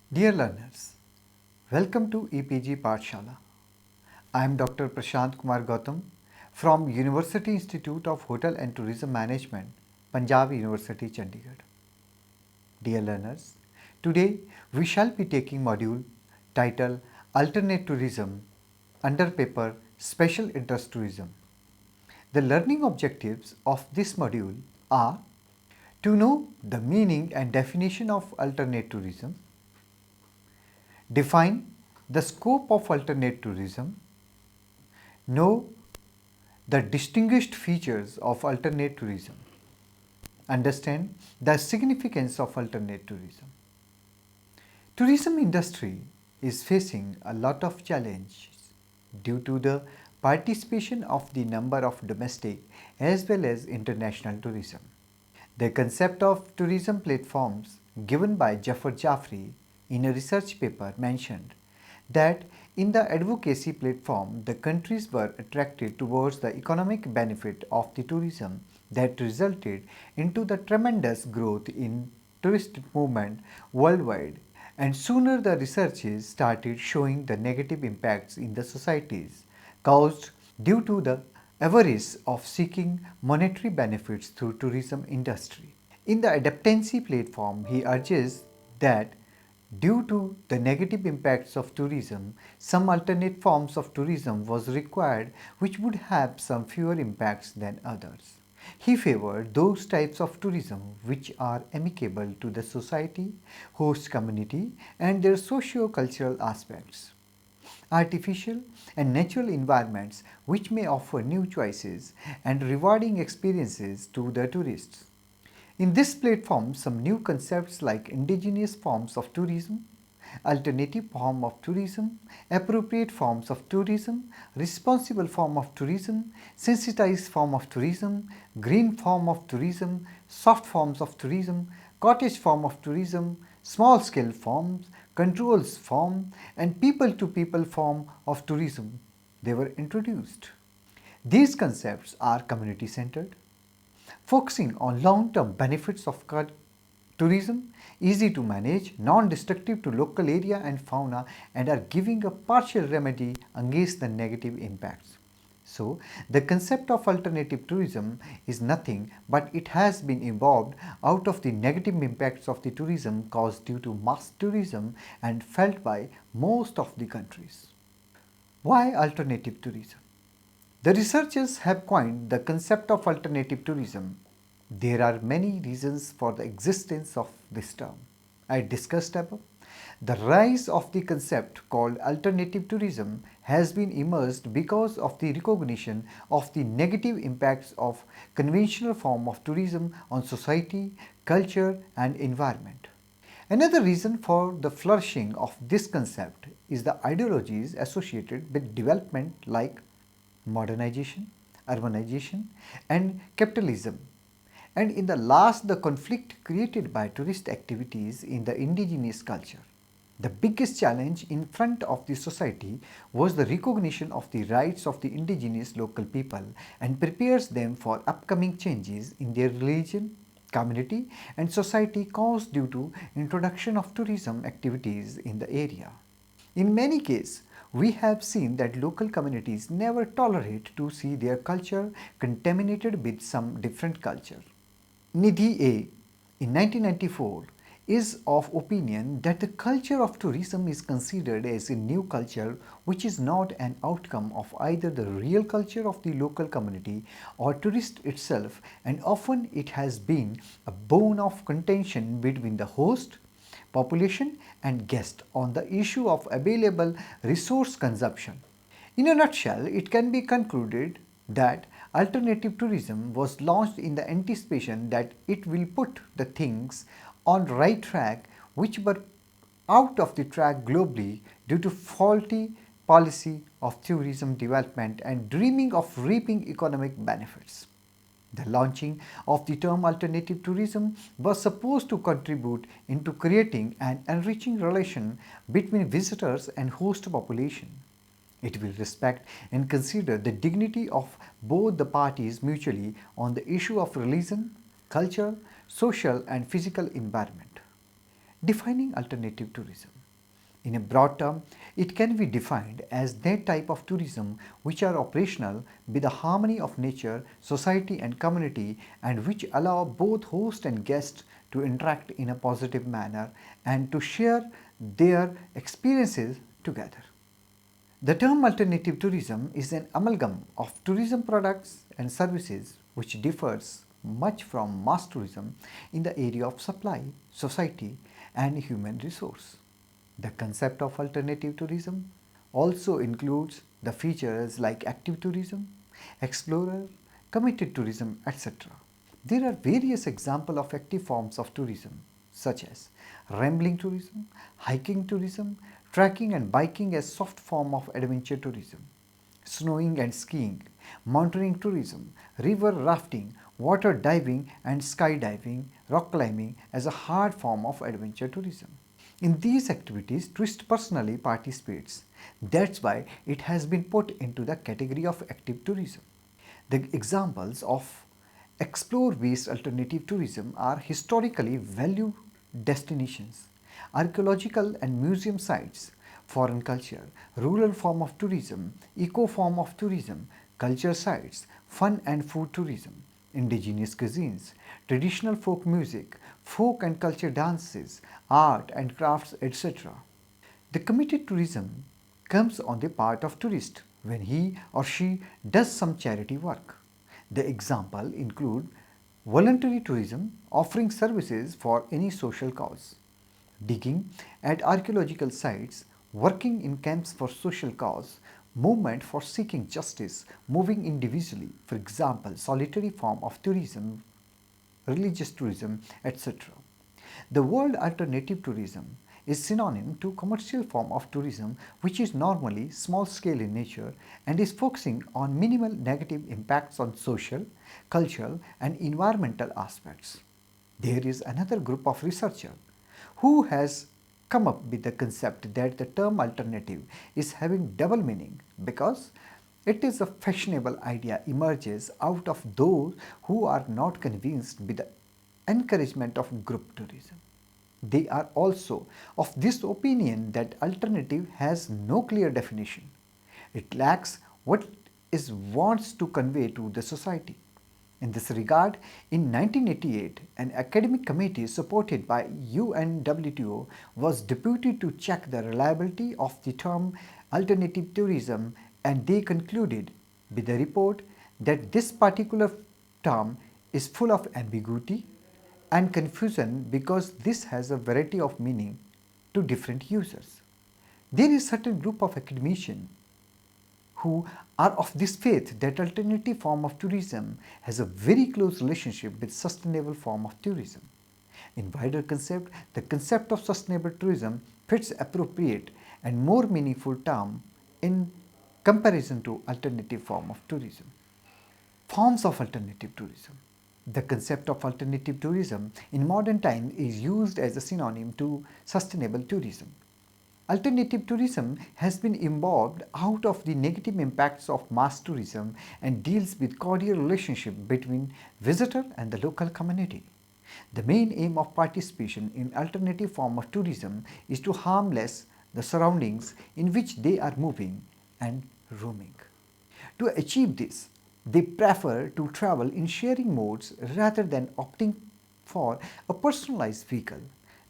Dear learners, welcome to EPG Pathshala. I am Dr. Prashant Kumar Gautam from University Institute of Hotel and Tourism Management, Punjab University, Chandigarh. Dear learners, today we shall be taking module titled Alternate Tourism under paper Special Interest Tourism. The learning objectives of this module are to know the meaning and definition of alternate tourism, define the scope of alternate tourism, know the distinguished features of alternate tourism, understand the significance of alternate tourism. Tourism industry is facing a lot of challenges due to the participation of the number of domestic as well as international tourism. The concept of tourism platforms given by Jafar Jafri in a research paper mentioned that in the advocacy platform, the countries were attracted towards the economic benefit of the tourism that resulted into the tremendous growth in tourist movement worldwide, and sooner the researches started showing the negative impacts in the societies caused due to the avarice of seeking monetary benefits through tourism industry. In the adaptancy platform, he urges that due to the negative impacts of tourism, some alternate forms of tourism was required which would have some fewer impacts than others. He favored those types of tourism which are amicable to the society, host community and their socio-cultural aspects. Artificial and natural environments which may offer new choices and rewarding experiences to the tourists. In this platform, some new concepts like indigenous forms of tourism, alternative form of tourism, appropriate forms of tourism, responsible form of tourism, sensitized form of tourism, green form of tourism, soft forms of tourism, cottage form of tourism, small scale forms, controls form and people to people form of tourism, they were introduced. These concepts are community centered, focusing on long-term benefits of tourism, easy to manage, non-destructive to local area and fauna and are giving a partial remedy against the negative impacts. So, the concept of alternative tourism is nothing but it has been evolved out of the negative impacts of the tourism caused due to mass tourism and felt by most of the countries. Why alternative tourism? The researchers have coined the concept of alternative tourism. There are many reasons for the existence of this term. I discussed above. The rise of the concept called alternative tourism has been emerged because of the recognition of the negative impacts of conventional form of tourism on society, culture and environment. Another reason for the flourishing of this concept is the ideologies associated with development like modernization, urbanization and capitalism. And in the last, the conflict created by tourist activities in the indigenous culture. The biggest challenge in front of the society was the recognition of the rights of the indigenous local people and prepares them for upcoming changes in their religion, community and society caused due to introduction of tourism activities in the area. In many cases, we have seen that local communities never tolerate to see their culture contaminated with some different culture. Nidhi A. in 1994 is of opinion that the culture of tourism is considered as a new culture which is not an outcome of either the real culture of the local community or tourist itself, and often it has been a bone of contention between the host, population and guest on the issue of available resource consumption. In a nutshell, it can be concluded that alternative tourism was launched in the anticipation that it will put the things on right track which were out of the track globally due to faulty policy of tourism development and dreaming of reaping economic benefits. The launching of the term alternative tourism was supposed to contribute into creating an enriching relation between visitors and host population. It will respect and consider the dignity of both the parties mutually on the issue of religion, culture, social and physical environment. Defining alternative tourism. In a broad term, it can be defined as that type of tourism which are operational with the harmony of nature, society and community, and which allow both host and guest to interact in a positive manner and to share their experiences together. The term alternative tourism is an amalgam of tourism products and services which differs much from mass tourism in the area of supply, society and human resource. The concept of alternative tourism also includes the features like active tourism, explorer, committed tourism, etc. There are various examples of active forms of tourism such as rambling tourism, hiking tourism, trekking and biking as soft form of adventure tourism, snowing and skiing, mountaineering tourism, river rafting, water diving and skydiving, rock climbing as a hard form of adventure tourism. In these activities, tourist personally participates. That's why it has been put into the category of active tourism. The examples of explore-based alternative tourism are historically valued destinations, archaeological and museum sites, foreign culture, rural form of tourism, eco form of tourism, culture sites, fun and food tourism, indigenous cuisines, traditional folk music, folk and culture dances, art and crafts, etc. The committed tourism comes on the part of tourist when he or she does some charity work. The example include voluntary tourism offering services for any social cause, digging at archaeological sites, working in camps for social cause, movement for seeking justice, moving individually, for example, solitary form of tourism, religious tourism, etc. The word alternative tourism is synonym to commercial form of tourism which is normally small scale in nature and is focusing on minimal negative impacts on social, cultural and environmental aspects. There is another group of researchers who has come up with the concept that the term alternative is having double meaning because it is a fashionable idea emerges out of those who are not convinced with the encouragement of group tourism. They are also of this opinion that alternative has no clear definition. It lacks what it wants to convey to the society. In this regard, in 1988, an academic committee supported by UNWTO was deputed to check the reliability of the term alternative tourism, and they concluded with the report that this particular term is full of ambiguity and confusion because this has a variety of meaning to different users. There is a certain group of academicians who are of this faith that alternative form of tourism has a very close relationship with sustainable form of tourism. In wider concept, the concept of sustainable tourism fits appropriate and more meaningful term in comparison to alternative form of tourism. Forms of alternative tourism. The concept of alternative tourism in modern times is used as a synonym to sustainable tourism. Alternative tourism has been evolved out of the negative impacts of mass tourism and deals with cordial relationship between visitor and the local community. The main aim of participation in alternative form of tourism is to harm less the surroundings in which they are moving and roaming. To achieve this, they prefer to travel in sharing modes rather than opting for a personalized vehicle.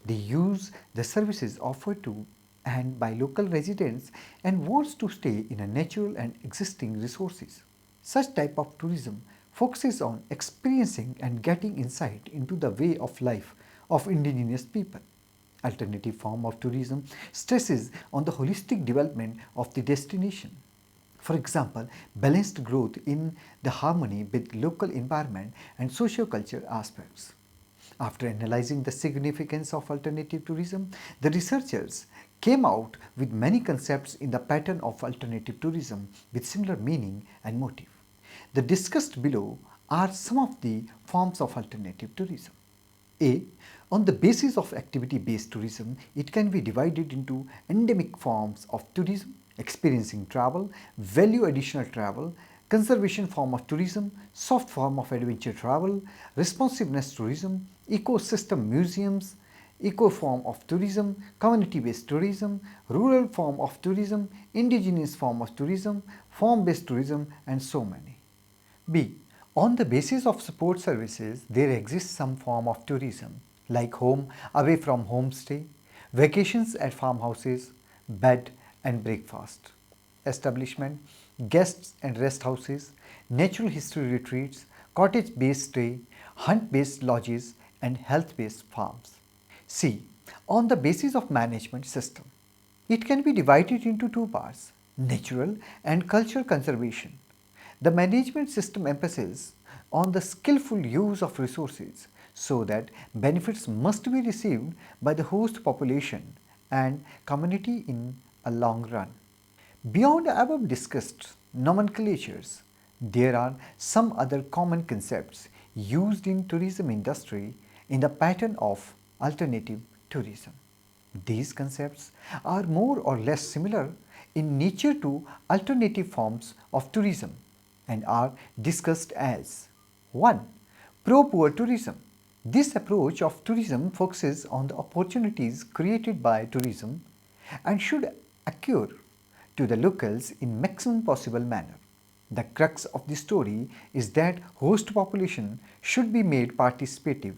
They use the services offered to and by local residents and wants to stay in a natural and existing resources. Such type of tourism focuses on experiencing and getting insight into the way of life of indigenous people. Alternative form of tourism stresses on the holistic development of the destination. For example, balanced growth in the harmony with local environment and socio-cultural aspects. After analyzing the significance of alternative tourism, the researchers came out with many concepts in the pattern of alternative tourism with similar meaning and motive. The discussed below are some of the forms of alternative tourism. A. On the basis of activity-based tourism, it can be divided into endemic forms of tourism, experiencing travel, value additional travel, conservation form of tourism, soft form of adventure travel, responsiveness tourism, ecosystem museums, eco form of tourism, community-based tourism, rural form of tourism, indigenous form of tourism, farm-based tourism, and so many. B. On the basis of support services, there exists some form of tourism like home away from homestay, vacations at farmhouses, bed and breakfast establishment, guests and rest houses, natural history retreats, cottage-based stay, hunt-based lodges, and health-based farms. C. On the basis of management system. It can be divided into two parts, natural and cultural conservation. The management system emphasizes on the skillful use of resources so that benefits must be received by the host population and community in a long run. Beyond the above discussed nomenclatures, there are some other common concepts used in tourism industry in the pattern of alternative tourism. These concepts are more or less similar in nature to alternative forms of tourism and are discussed as 1. Pro-poor tourism. This approach of tourism focuses on the opportunities created by tourism and should occur to the locals in maximum possible manner. The crux of the story is that host population should be made participative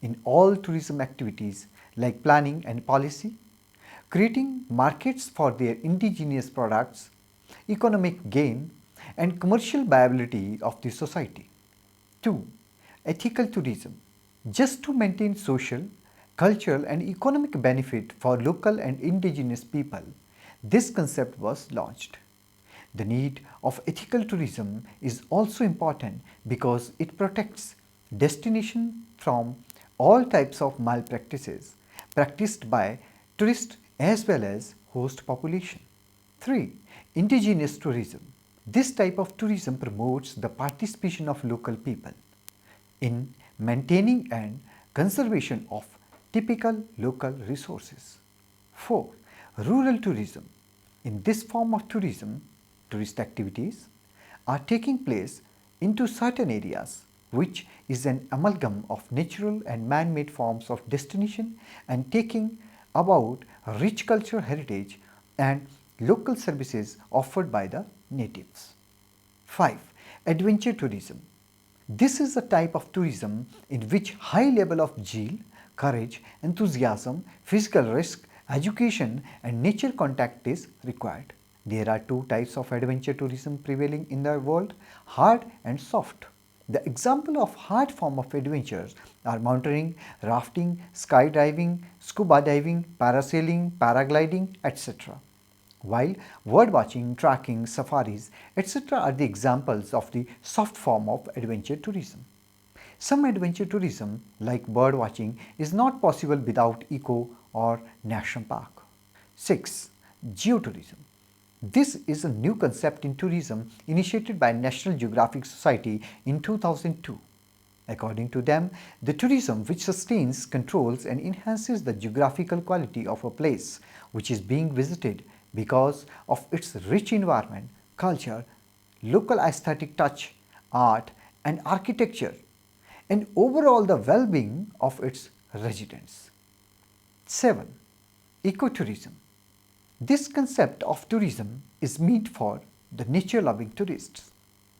in all tourism activities like planning and policy, creating markets for their indigenous products, economic gain, and commercial viability of the society. 2. Ethical tourism. Just to maintain social, cultural, and economic benefit for local and indigenous people, this concept was launched. The need of ethical tourism is also important because it protects destination from all types of malpractices practiced by tourists as well as host population. 3. Indigenous tourism. This type of tourism promotes the participation of local people in maintaining and conservation of typical local resources. 4. Rural tourism. In this form of tourism, tourist activities are taking place into certain areas which is an amalgam of natural and man-made forms of destination and taking about rich cultural heritage and local services offered by the natives. 5. Adventure tourism. This is a type of tourism in which high level of zeal, courage, enthusiasm, physical risk, education and nature contact is required. There are two types of adventure tourism prevailing in the world, hard and soft. The example of hard form of adventures are mountaineering, rafting, skydiving, scuba diving, parasailing, paragliding, etc. While bird watching, trekking, safaris, etc. are the examples of the soft form of adventure tourism. Some adventure tourism, like bird watching, is not possible without eco or national park. 6. Geotourism. This is a new concept in tourism initiated by National Geographic Society in 2002. According to them, the tourism which sustains, controls and enhances the geographical quality of a place which is being visited because of its rich environment, culture, local aesthetic touch, art and architecture, and overall the well-being of its residents. 7. Ecotourism. This concept of tourism is meant for the nature-loving tourists.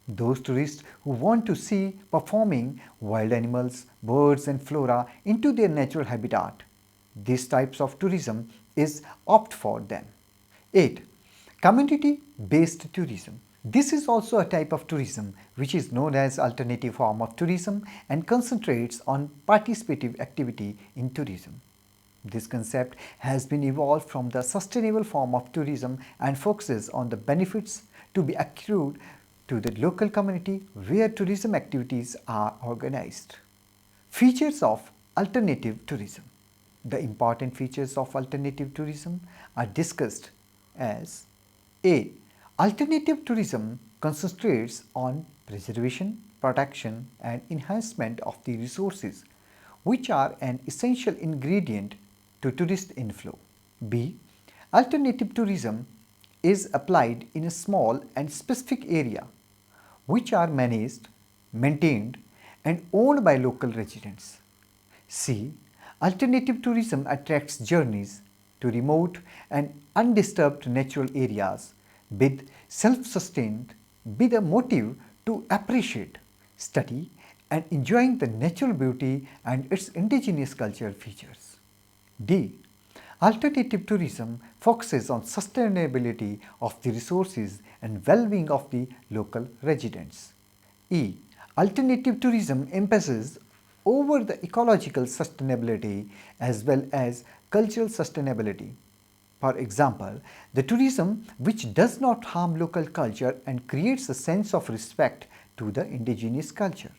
Those tourists who want to see performing wild animals, birds and flora into their natural habitat. These types of tourism is opt for them. 8. Community-based tourism. This is also a type of tourism which is known as alternative form of tourism and concentrates on participative activity in tourism. This concept has been evolved from the sustainable form of tourism and focuses on the benefits to be accrued to the local community where tourism activities are organized. Features of alternative tourism. The important features of alternative tourism are discussed as A. Alternative tourism concentrates on preservation, protection and enhancement of the resources which are an essential ingredient to tourist inflow. B. Alternative tourism is applied in a small and specific area which are managed, maintained and owned by local residents. C. Alternative tourism attracts journeys to remote and undisturbed natural areas with self-sustained with a motive to appreciate, study and enjoying the natural beauty and its indigenous cultural features. D. Alternative tourism focuses on sustainability of the resources and well-being of the local residents. E. Alternative tourism emphasizes over the ecological sustainability as well as cultural sustainability. For example, the tourism which does not harm local culture and creates a sense of respect to the indigenous culture.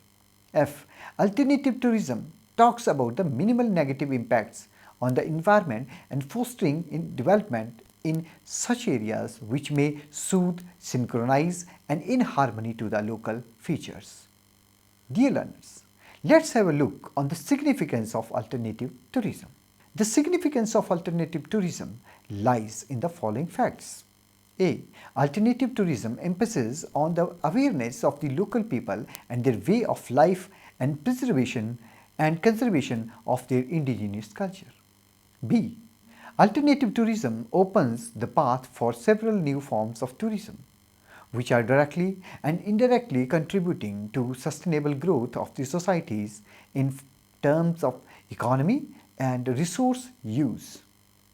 F. Alternative tourism talks about the minimal negative impacts on the environment and fostering in development in such areas which may soothe, synchronize and in harmony to the local features. Dear learners, let's have a look on the significance of alternative tourism. The significance of alternative tourism lies in the following facts. A. Alternative tourism emphasizes on the awareness of the local people and their way of life and preservation and conservation of their indigenous culture. B. Alternative tourism opens the path for several new forms of tourism, which are directly and indirectly contributing to sustainable growth of the societies in terms of economy and resource use.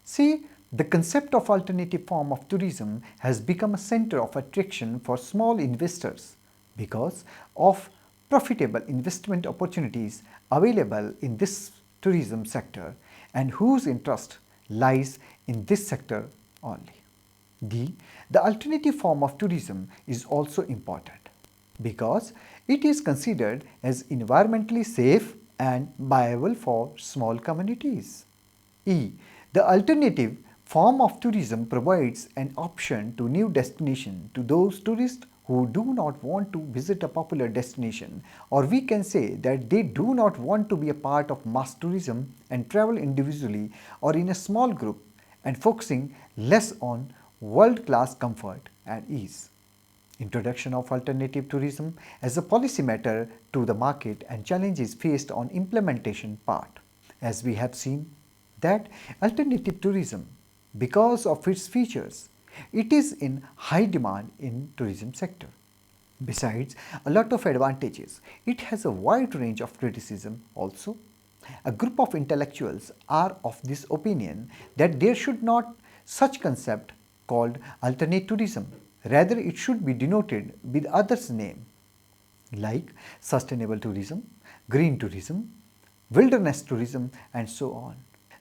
See, the concept of alternative form of tourism has become a center of attraction for small investors because of profitable investment opportunities available in this tourism sector and whose interest lies in this sector only. D. The alternative form of tourism is also important because it is considered as environmentally safe and viable for small communities. E. The alternative form of tourism provides an option to new destination to those tourists who do not want to visit a popular destination, or we can say that they do not want to be a part of mass tourism and travel individually or in a small group and focusing less on world-class comfort and ease. Introduction of alternative tourism as a policy matter to the market and challenges faced on implementation part. As we have seen that alternative tourism, because of its features, it is in high demand in tourism sector. Besides a lot of advantages, it has a wide range of criticism also. A group of intellectuals are of this opinion that there should not such concept called alternate tourism. Rather, it should be denoted with others' name like sustainable tourism, green tourism, wilderness tourism and so on.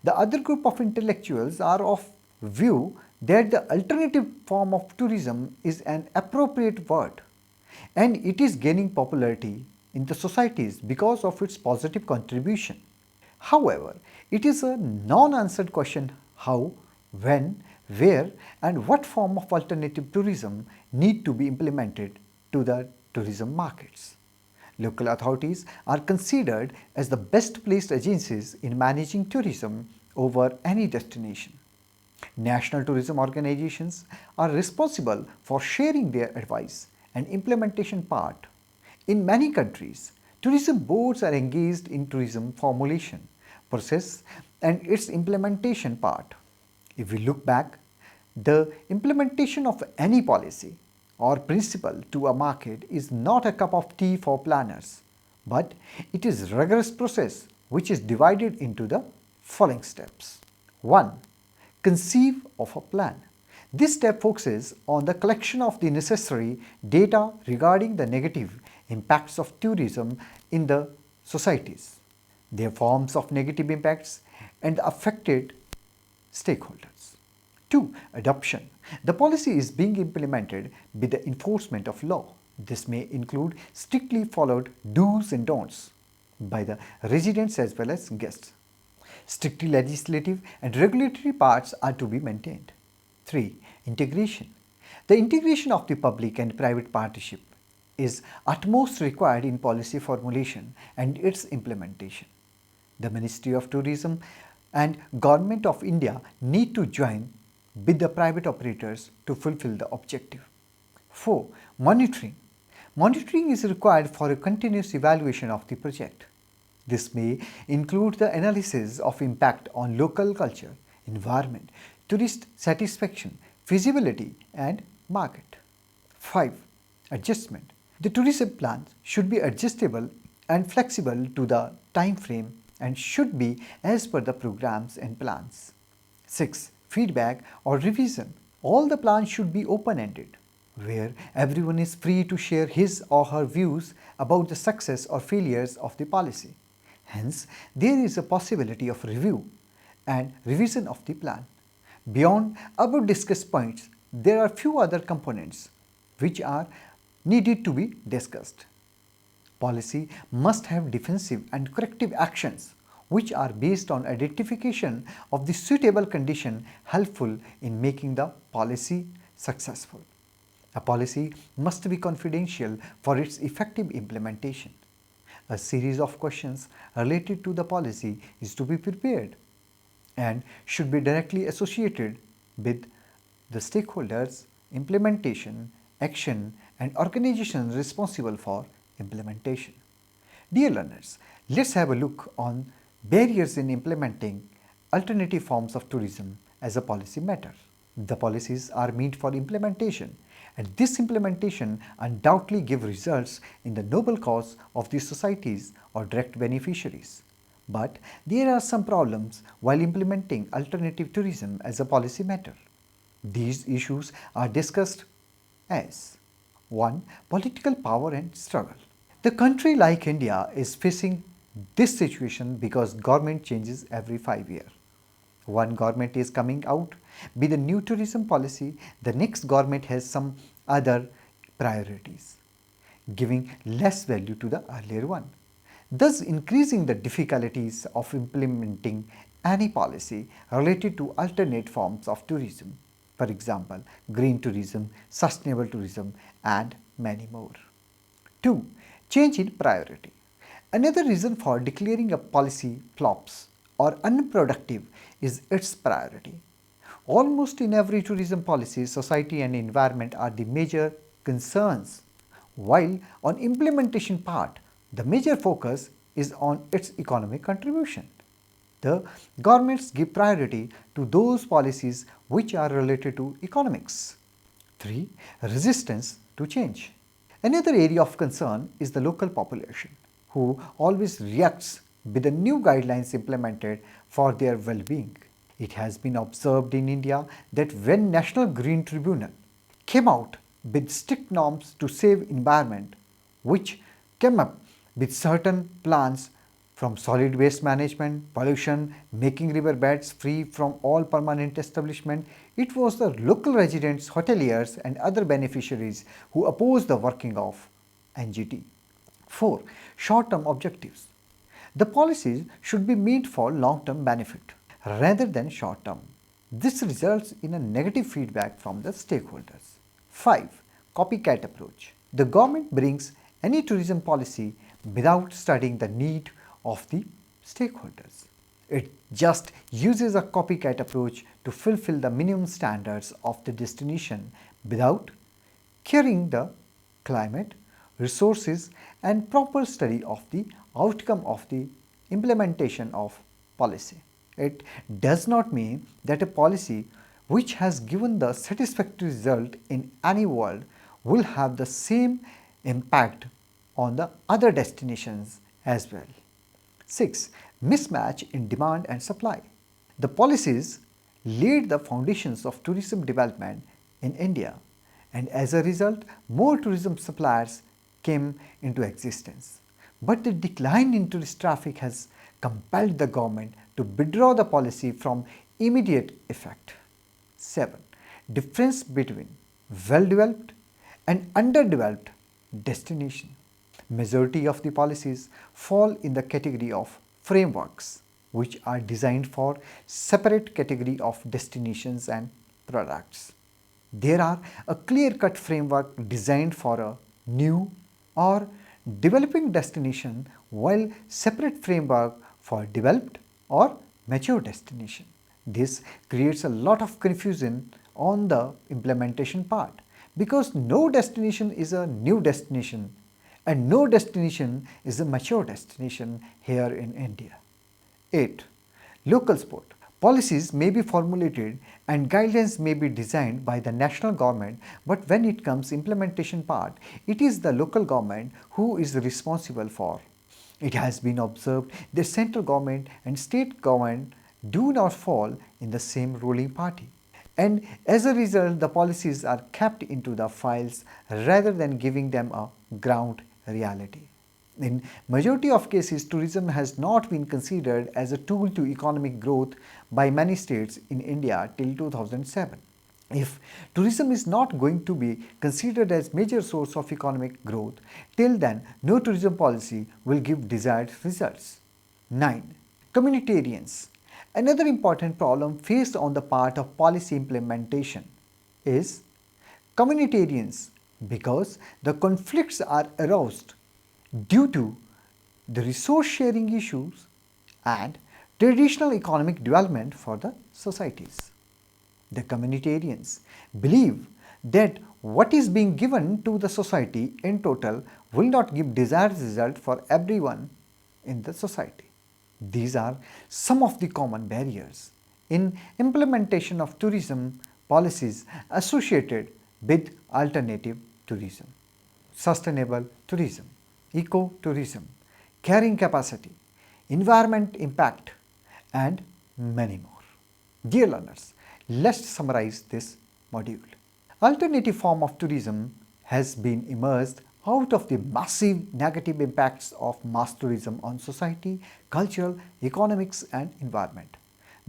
The other group of intellectuals are of view that the alternative form of tourism is an appropriate word and it is gaining popularity in the societies because of its positive contribution. However, it is a non-answered question how, when, where and what form of alternative tourism need to be implemented to the tourism markets. Local authorities are considered as the best placed agencies in managing tourism over any destination. National tourism organizations are responsible for sharing their advice and implementation part. In many countries, tourism boards are engaged in tourism formulation process and its implementation part. If we look back, the implementation of any policy or principle to a market is not a cup of tea for planners, but it is a rigorous process which is divided into the following steps. 1. Conceive of a plan. This step focuses on the collection of the necessary data regarding the negative impacts of tourism in the societies, their forms of negative impacts and the affected stakeholders. 2. Adoption. The policy is being implemented with the enforcement of law. This may include strictly followed do's and don'ts by the residents as well as guests. Strictly legislative and regulatory parts are to be maintained. 3. Integration. The integration of the public and private partnership is utmost required in policy formulation and its implementation. The Ministry of Tourism and Government of India need to join with the private operators to fulfill the objective. 4. Monitoring. Monitoring is required for a continuous evaluation of the project. This may include the analysis of impact on local culture, environment, tourist satisfaction, feasibility, and market. 5. Adjustment. The tourism plan should be adjustable and flexible to the time frame and should be as per the programs and plans. 6. Feedback or revision. All the plans should be open-ended, where everyone is free to share his or her views about the success or failures of the policy. Hence, there is a possibility of review and revision of the plan. Beyond above discussed points, there are few other components which are needed to be discussed. Policy must have defensive and corrective actions which are based on identification of the suitable condition helpful in making the policy successful. A policy must be confidential for its effective implementation. A series of questions related to the policy is to be prepared and should be directly associated with the stakeholders, implementation, action, and organizations responsible for implementation. Dear learners, let's have a look on barriers in implementing alternative forms of tourism as a policy matter. The policies are meant for implementation, and this implementation undoubtedly give results in the noble cause of the societies or direct beneficiaries. But there are some problems while implementing alternative tourism as a policy matter. These issues are discussed as 1. Political power and struggle. The country like India is facing this situation because government changes every 5 years. One government is coming out with a new tourism policy, the next government has some other priorities, giving less value to the earlier one, thus increasing the difficulties of implementing any policy related to alternate forms of tourism, for example, green tourism, sustainable tourism, and many more. 2. Change in priority. Another reason for declaring a policy flops or unproductive is its priority. Almost in every tourism policy, society and environment are the major concerns, while on implementation part, the major focus is on its economic contribution. The governments give priority to those policies which are related to economics. 3. Resistance to change. Another area of concern is the local population, who always reacts with the new guidelines implemented for their well-being. It has been observed in India that when National Green Tribunal came out with strict norms to save environment, which came up with certain plans from solid waste management, pollution, making river beds free from all permanent establishment, it was the local residents, hoteliers and other beneficiaries who opposed the working of NGT. 4. Short-term objectives. The policies should be made for long-term benefit rather than short-term. This results in a negative feedback from the stakeholders. 5. Copycat approach. The government brings any tourism policy without studying the need of the stakeholders. It just uses a copycat approach to fulfill the minimum standards of the destination without caring the climate, resources and proper study of the outcome of the implementation of policy. It does not mean that a policy which has given the satisfactory result in any world will have the same impact on the other destinations as well. 6. Mismatch in demand and supply. The policies laid the foundations of tourism development in India, and as a result, more tourism suppliers came into existence. But the decline in tourist traffic has compelled the government to withdraw the policy from immediate effect. 7. Difference between well-developed and underdeveloped destination. Majority of the policies fall in the category of frameworks, which are designed for separate category of destinations and products. There are a clear-cut framework designed for a new or developing destination, while separate framework for developed or mature destination. This creates a lot of confusion on the implementation part because no destination is a new destination and no destination is a mature destination here in India. 8. Local support. Policies may be formulated and guidelines may be designed by the national government, but when it comes implementation part, it is the local government who is responsible for. It has been observed that central government and state government do not fall in the same ruling party. And as a result, the policies are kept into the files rather than giving them a ground reality. In majority of cases, tourism has not been considered as a tool to economic growth by many states in India till 2007. If tourism is not going to be considered as major source of economic growth, till then no tourism policy will give desired results. 9. Communitarians. Another important problem faced on the part of policy implementation is communitarians, because the conflicts are aroused due to the resource sharing issues and traditional economic development for the societies. The communitarians believe that what is being given to the society in total will not give desired result for everyone in the society. These are some of the common barriers in implementation of tourism policies associated with alternative tourism. Sustainable tourism, eco-tourism, carrying capacity, environment impact, and many more. Dear learners, let's summarize this module. Alternative form of tourism has been emerged out of the massive negative impacts of mass tourism on society, culture, economics, and environment.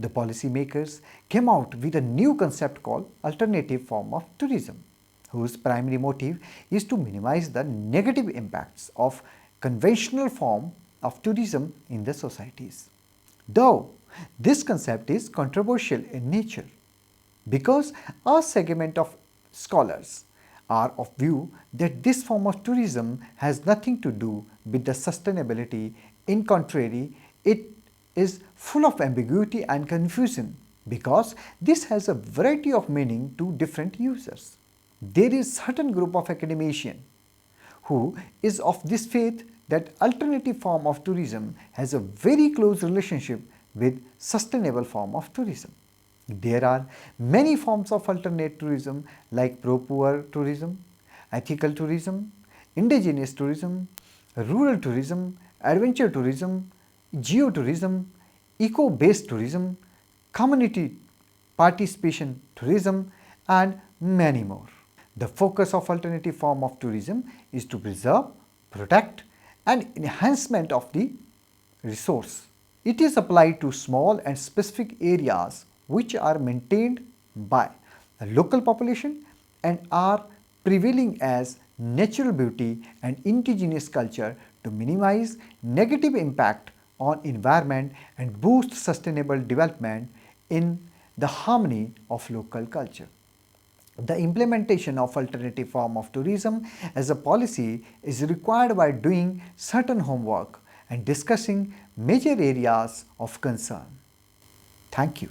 The policymakers came out with a new concept called alternative form of tourism, whose primary motive is to minimize the negative impacts of conventional form of tourism in the societies. Though this concept is controversial in nature, because a segment of scholars are of view that this form of tourism has nothing to do with the sustainability. In contrary, it is full of ambiguity and confusion, because this has a variety of meaning to different users. There is certain group of academicians who is of this faith that alternative form of tourism has a very close relationship with sustainable form of tourism. There are many forms of alternate tourism like pro-poor tourism, ethical tourism, indigenous tourism, rural tourism, adventure tourism, geotourism, eco-based tourism, community participation tourism, and many more. The focus of alternative form of tourism is to preserve, protect, and enhancement of the resource. It is applied to small and specific areas which are maintained by the local population and are prevailing as natural beauty and indigenous culture to minimize negative impact on environment and boost sustainable development in the harmony of local culture. The implementation of alternative form of tourism as a policy is required by doing certain homework and discussing major areas of concern. Thank you.